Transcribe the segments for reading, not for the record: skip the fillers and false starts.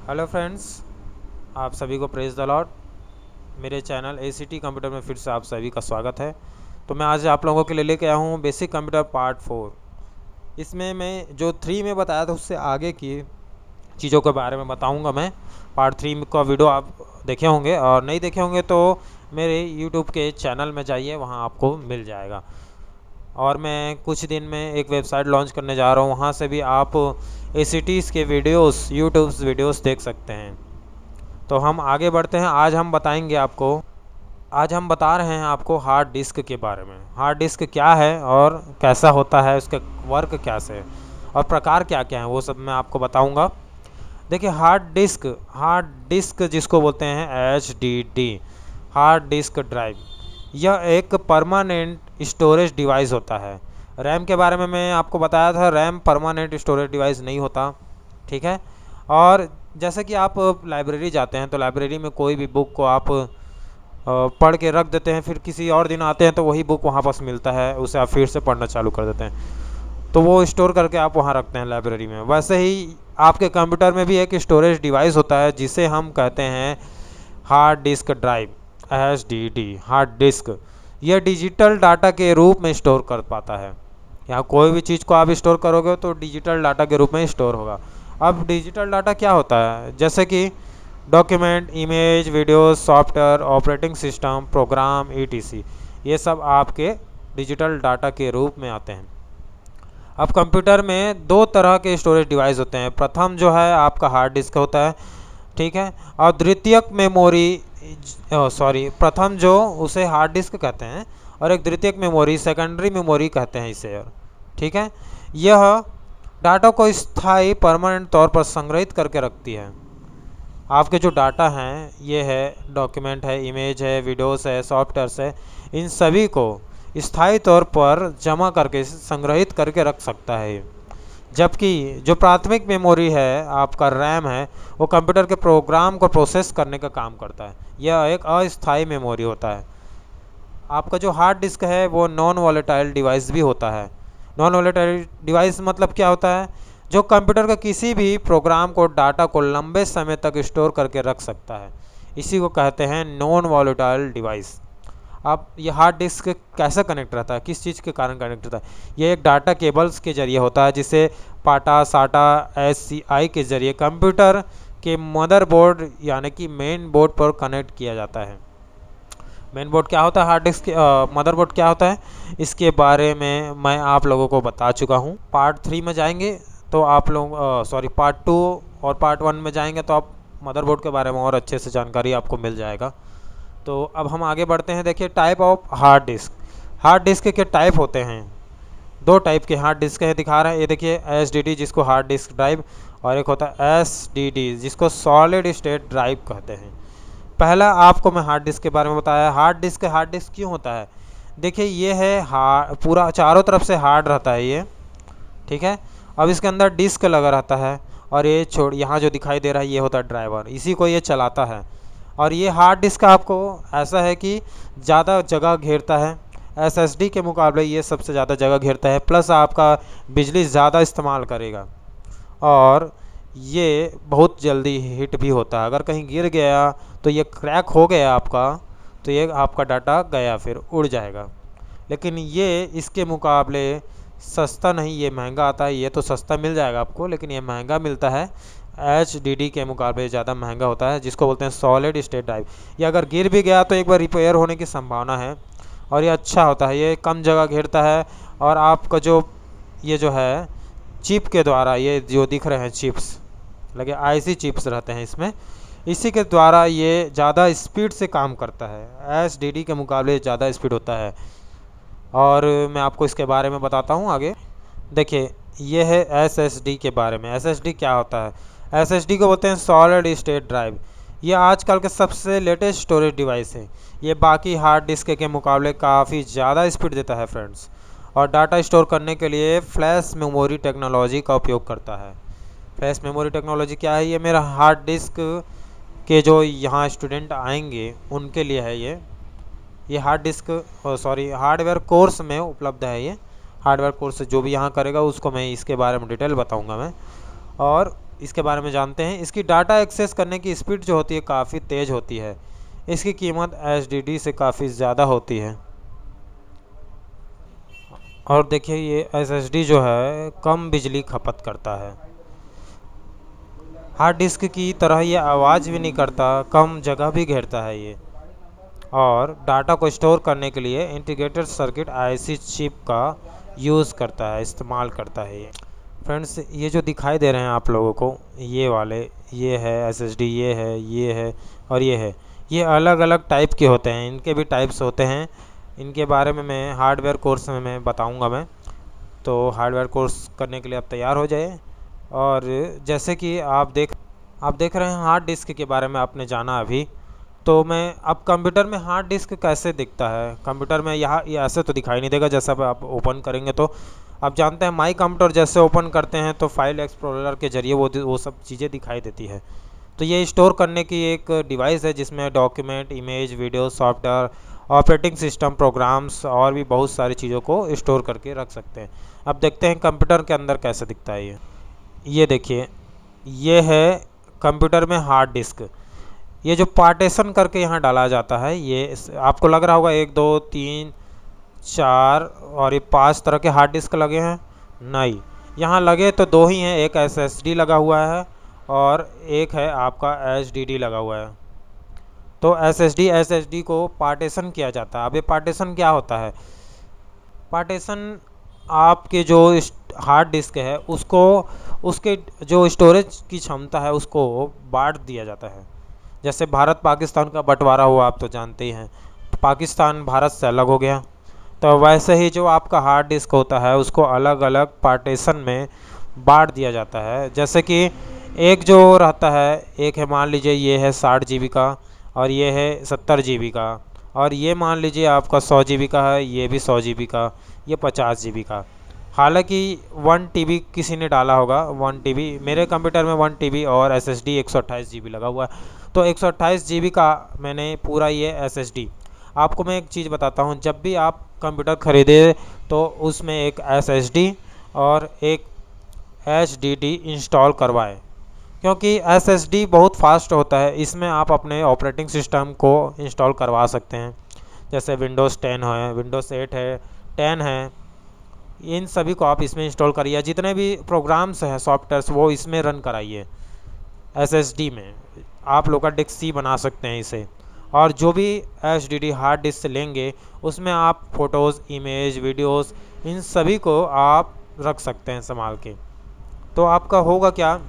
Hello friends, आप सभी को प्रेज़ द लॉर्ड। मेरे चैनल ACT कंप्यूटर में फिर से आप सभी का स्वागत है। तो मैं आज आप लोगों के लिए लेके आया हूँ बेसिक कंप्यूटर पार्ट 4। इसमें मैं जो 3 में बताया था उससे आगे की चीज़ों के बारे में बताऊँगा। मैं पार्ट 3 का वीडियो आप देखे होंगे, और नहीं देखे होंगे तो मेरे यूट्यूब के चैनल में जाइए, वहाँ आपको मिल जाएगा। और मैं कुछ दिन में एक वेबसाइट लॉन्च करने जा रहा हूँ, वहाँ से भी आप ACTs के वीडियोस यूट्यूब्स वीडियोस देख सकते हैं। तो हम आगे बढ़ते हैं। आज हम बता रहे हैं आपको हार्ड डिस्क के बारे में। हार्ड डिस्क क्या है और कैसा होता है, उसका वर्क कैसे है और प्रकार क्या क्या है, वो सब मैं आपको बताऊंगा। देखिए, हार्ड डिस्क जिसको बोलते हैं HDD, हार्ड डिस्क ड्राइव, यह एक परमानेंट स्टोरेज डिवाइस होता है। रैम के बारे में मैं आपको बताया था, रैम परमानेंट स्टोरेज डिवाइस नहीं होता, ठीक है। और जैसे कि आप लाइब्रेरी जाते हैं तो लाइब्रेरी में कोई भी बुक को आप पढ़ के रख देते हैं, फिर किसी और दिन आते हैं तो वही बुक वहाँ पास मिलता है, उसे आप फिर से पढ़ना चालू कर देते हैं, तो वो स्टोर करके आप वहाँ रखते हैं लाइब्रेरी में। वैसे ही आपके कंप्यूटर में भी एक स्टोरेज डिवाइस होता है जिसे हम कहते हैं hard disk drive, HDD hard disk. यह डिजिटल डाटा के रूप में स्टोर कर पाता है। यहाँ कोई भी चीज़ को आप स्टोर करोगे तो डिजिटल डाटा के रूप में स्टोर होगा। अब डिजिटल डाटा क्या होता है, जैसे कि document, image, video, software, operating system, program, ETC, ये सब आपके डिजिटल डाटा के रूप में आते हैं। अब कंप्यूटर में दो तरह के स्टोरेज डिवाइस होते हैं। प्रथम जो है आपका हार्ड डिस्क होता है, ठीक है, और द्वितीयक मेमोरी, प्रथम जो उसे हार्ड डिस्क कहते हैं, और एक द्वितीयक मेमोरी, सेकेंडरी मेमोरी कहते हैं इसे, और ठीक है। यह डाटा को स्थायी परमानेंट तौर पर संग्रहित करके रखती है। आपके जो डाटा हैं, ये है डॉक्यूमेंट है, इमेज है, वीडियोस है, सॉफ्टवेयर्स है, इन सभी को स्थायी तौर पर जमा करके संग्रहित करके रख सकता है। जबकि जो प्राथमिक मेमोरी है, आपका रैम है, वो कंप्यूटर के प्रोग्राम को प्रोसेस करने का काम करता है। यह एक अस्थायी मेमोरी होता है। आपका जो हार्ड डिस्क है वो नॉन वॉलेटाइल डिवाइस भी होता है। नॉन वॉलेटाइल डिवाइस मतलब क्या होता है, जो कंप्यूटर का किसी भी प्रोग्राम को, डाटा को लंबे समय तक स्टोर करके रख सकता है, इसी को कहते हैं नॉन वॉलेटाइल डिवाइस। अब ये हार्ड डिस्क कैसे कनेक्ट रहता है, किस चीज़ के कारण कनेक्ट रहता है, ये एक डाटा केबल्स के जरिए होता है, जिसे पाटा, साटा, SCI के जरिए कंप्यूटर के मदरबोर्ड यानी कि मेन बोर्ड पर कनेक्ट किया जाता है। मेन बोर्ड क्या होता है, हार्ड डिस्क मदरबोर्ड क्या होता है, इसके बारे में मैं आप लोगों को बता चुका हूँ। पार्ट 3 में जाएंगे तो आप लोग पार्ट 2 और पार्ट 1 में जाएंगे तो आप मदरबोर्ड के बारे में और अच्छे से जानकारी आपको मिल जाएगा। तो अब हम आगे बढ़ते हैं। देखिए, type of hard disk. Hard disk के टाइप होते हैं, दो टाइप के हार्ड डिस्क है दिखा रहा है। ये देखिए HDD जिसको हार्ड डिस्क ड्राइव, और एक होता है SDD जिसको सॉलिड स्टेट ड्राइव कहते हैं। पहला आपको मैं हार्ड डिस्क के बारे में बताया। हार्ड डिस्क क्यों होता है, देखिए ये है पूरा चारों तरफ से हार्ड रहता है ये, ठीक है। अब इसके अंदर डिस्क लगा रहता है, और ये यहाँ जो दिखाई दे रहा है ये होता है ड्राइवर, इसी को ये चलाता है। और ये हार्ड डिस्क आपको ऐसा है कि ज़्यादा जगह घेरता है, SSD के मुकाबले ये सबसे ज़्यादा जगह घेरता है, प्लस आपका बिजली ज़्यादा इस्तेमाल करेगा, और ये बहुत जल्दी हिट भी होता है। अगर कहीं गिर गया तो ये क्रैक हो गया आपका, तो ये आपका डाटा गया, फिर उड़ जाएगा। लेकिन ये इसके मुकाबले सस्ता नहीं, ये महंगा आता है। ये तो सस्ता मिल जाएगा आपको, लेकिन ये महंगा मिलता है, HDD के मुकाबले ज़्यादा महंगा होता है, जिसको बोलते हैं सॉलिड स्टेट ड्राइव। ये अगर गिर भी गया तो एक बार रिपेयर होने की संभावना है, और ये अच्छा होता है, ये कम जगह घेरता है। और आपका जो ये जो है चिप के द्वारा, ये जो दिख रहे हैं चिप्स लगे, IC चिप्स रहते हैं इसमें, इसी के द्वारा ये ज़्यादा स्पीड से काम करता है। HDD के मुकाबले ज़्यादा स्पीड होता है, और मैं आपको इसके बारे में बताता हूँ आगे। देखिए, ये है SSD के बारे में। SSD क्या होता है, SSD को बोलते हैं सॉलिड स्टेट ड्राइव। ये आजकल के सबसे लेटेस्ट स्टोरेज डिवाइस है। ये बाकी हार्ड डिस्क के मुकाबले काफ़ी ज़्यादा स्पीड देता है फ्रेंड्स, और डाटा स्टोर करने के लिए फ्लैश मेमोरी टेक्नोलॉजी का उपयोग करता है। फ्लैश मेमोरी टेक्नोलॉजी क्या है, ये मेरा हार्ड डिस्क के जो यहाँ स्टूडेंट आएंगे उनके लिए है। ये हार्ड डिस्क हार्डवेयर कोर्स में उपलब्ध है। ये हार्डवेयर कोर्स जो भी यहाँ करेगा उसको मैं इसके बारे में डिटेल बताऊंगा मैं। और इसके बारे में जानते हैं। इसकी डाटा एक्सेस करने की स्पीड जो होती है काफ़ी तेज़ होती है। इसकी कीमत HDD से काफ़ी ज़्यादा होती है। और देखिए ये SSD जो है कम बिजली खपत करता है। हार्ड डिस्क की तरह ये आवाज़ भी नहीं करता, कम जगह भी घेरता है ये। और डाटा को स्टोर करने के लिए इंटीग्रेटेड सर्किट IC चिप का यूज़ करता है, इस्तेमाल करता है ये। फ्रेंड्स ये जो दिखाई दे रहे हैं आप लोगों को, ये वाले, ये है SSD, ये है और ये है, ये अलग अलग टाइप के होते हैं। इनके भी टाइप्स होते हैं। इनके बारे में मैं हार्डवेयर कोर्स में मैं बताऊंगा मैं। तो हार्डवेयर कोर्स करने के लिए आप तैयार हो जाइए। और जैसे कि आप देख रहे हैं हार्ड डिस्क के बारे में आपने जाना अभी। तो मैं अब कंप्यूटर में हार्ड डिस्क कैसे दिखता है, कंप्यूटर में यहाँ ये ऐसे तो दिखाई नहीं देगा जैसा आप ओपन करेंगे। तो आप जानते हैं माई कंप्यूटर जैसे ओपन करते हैं तो फाइल एक्सप्लोरर के जरिए वो सब चीज़ें दिखाई देती है। तो ये स्टोर करने की एक डिवाइस है जिसमें document, image, video, software, operating system, programs और भी बहुत सारी चीज़ों को स्टोर करके रख सकते हैं। अब देखते हैं कंप्यूटर के अंदर कैसे दिखता है ये देखिए, ये है कंप्यूटर में हार्ड डिस्क। ये जो पार्टीशन करके यहाँ डाला जाता है, ये आपको लग रहा होगा 1 2 3 4 और ये 5 तरह के हार्ड डिस्क लगे हैं। नहीं, यहाँ लगे तो 2 ही हैं, एक SSD लगा हुआ है और एक है आपका HDD लगा हुआ है। तो SSD को पार्टीशन किया जाता है। अब ये पार्टीशन क्या होता है? पार्टीशन आपके जो हार्ड डिस्क है उसको, उसके जो स्टोरेज की क्षमता है उसको बांट दिया जाता है। जैसे भारत पाकिस्तान का बंटवारा हुआ, आप तो जानते ही हैं, पाकिस्तान भारत से अलग हो गया। तो वैसे ही जो आपका हार्ड डिस्क होता है उसको अलग अलग पार्टीशन में बांट दिया जाता है। जैसे कि एक जो रहता है, एक है मान लीजिए ये है 60 GB का और ये है 70 GB का, और ये मान लीजिए आपका 100 GB का है, ये भी 100 GB का, ये 50 GB का। हालांकि 1 TB किसी ने डाला होगा, 1 TB मेरे कंप्यूटर में 1 TB और SSD 128 GB लगा हुआ है। तो 128 GB का मैंने पूरा ये SSD। आपको मैं एक चीज़ बताता हूँ, जब भी आप कंप्यूटर ख़रीदे तो उसमें एक SSD और एक HDD इंस्टॉल करवाएं, क्योंकि SSD बहुत फास्ट होता है। इसमें आप अपने ऑपरेटिंग सिस्टम को इंस्टॉल करवा सकते हैं। जैसे Windows 10 है, Windows 8 है, 10 है, इन सभी को आप इसमें इंस्टॉल करिए। जितने भी प्रोग्राम्स हैं, सॉफ्टवेयर्स, वो इसमें रन कराइए। SSD में आप लोकल डिस्क C बना सकते हैं इसे। और जो भी HDD हार्ड डिस्क से लेंगे उसमें आप फ़ोटोज़, इमेज, वीडियोस, इन सभी को आप रख सकते हैं संभाल के। तो आपका होगा क्या,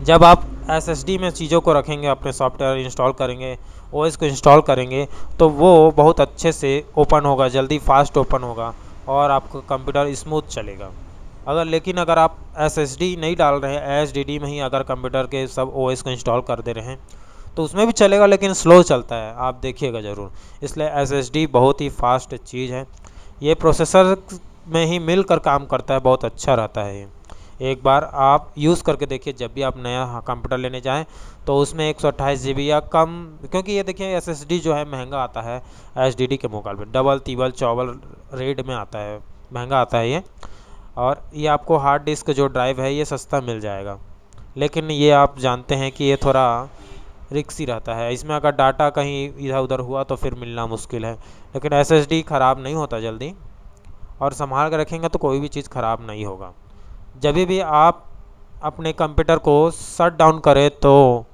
जब आप SSD में चीज़ों को रखेंगे, अपने सॉफ्टवेयर इंस्टॉल करेंगे, OS को इंस्टॉल करेंगे, तो वो बहुत अच्छे से ओपन होगा, जल्दी फास्ट ओपन होगा और आपका कंप्यूटर स्मूथ चलेगा। लेकिन अगर आप SSD नहीं डाल रहे हैं, HDD में ही अगर कंप्यूटर के सब OS को इंस्टॉल कर दे रहे हैं तो उसमें भी चलेगा लेकिन स्लो चलता है, आप देखिएगा ज़रूर। इसलिए SSD बहुत ही फास्ट चीज़ है। ये प्रोसेसर में ही मिलकर काम करता है, बहुत अच्छा रहता है ये। एक बार आप यूज़ करके देखिए, जब भी आप नया कंप्यूटर लेने जाएं तो उसमें 128 GB या कम, क्योंकि ये देखिए SSD जो है महंगा आता है HDD के मुकाबले, डबल तिबल चौबल रेट में आता है, महंगा आता है ये। और ये आपको हार्ड डिस्क जो ड्राइव है ये सस्ता मिल जाएगा, लेकिन ये आप जानते हैं कि ये थोड़ा रिक्सी रहता है। इसमें अगर डाटा कहीं इधर उधर हुआ तो फिर मिलना मुश्किल है। लेकिन SSD ख़राब नहीं होता जल्दी, और संभाल कर रखेंगे तो कोई भी चीज़ ख़राब नहीं होगा। जब भी आप अपने कंप्यूटर को शट डाउन करें तो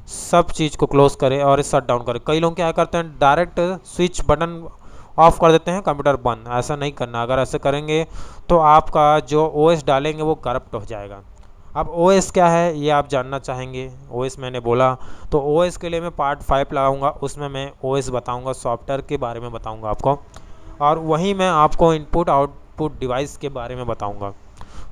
सब चीज़ को क्लोज़ करें और शट डाउन करें। कई लोग क्या करते हैं, डायरेक्ट स्विच बटन ऑफ कर देते हैं, कंप्यूटर बंद। ऐसा नहीं करना। अगर ऐसे करेंगे तो आपका जो OS डालेंगे वो करप्ट हो जाएगा। अब OS क्या है ये आप जानना चाहेंगे। OS मैंने बोला तो OS के लिए मैं पार्ट 5 लगाऊंगा, उसमें मैं OS बताऊंगा, सॉफ्टवेयर के बारे में बताऊंगा आपको, और वहीं मैं आपको इनपुट आउटपुट डिवाइस के बारे में बताऊंगा।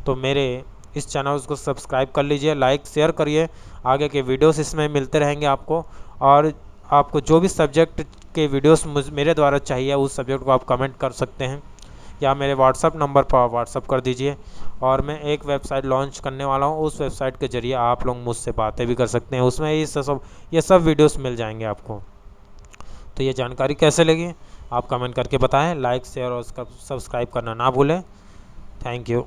तो मेरे इस चैनल को सब्सक्राइब कर लीजिए, लाइक शेयर करिए। आगे के वीडियोस इसमें मिलते रहेंगे आपको। और आपको जो भी सब्जेक्ट के वीडियोस मेरे द्वारा चाहिए उस सब्जेक्ट को आप कमेंट कर सकते हैं, या मेरे व्हाट्सअप नंबर पर व्हाट्सअप कर दीजिए। और मैं एक वेबसाइट लॉन्च करने वाला हूँ, उस वेबसाइट के ज़रिए आप लोग मुझसे बातें भी कर सकते हैं। उसमें ये सब वीडियोस मिल जाएंगे आपको। तो ये जानकारी कैसे लगी आप कमेंट करके बताएं। लाइक शेयर और सब्सक्राइब करना ना भूलें। Thank you.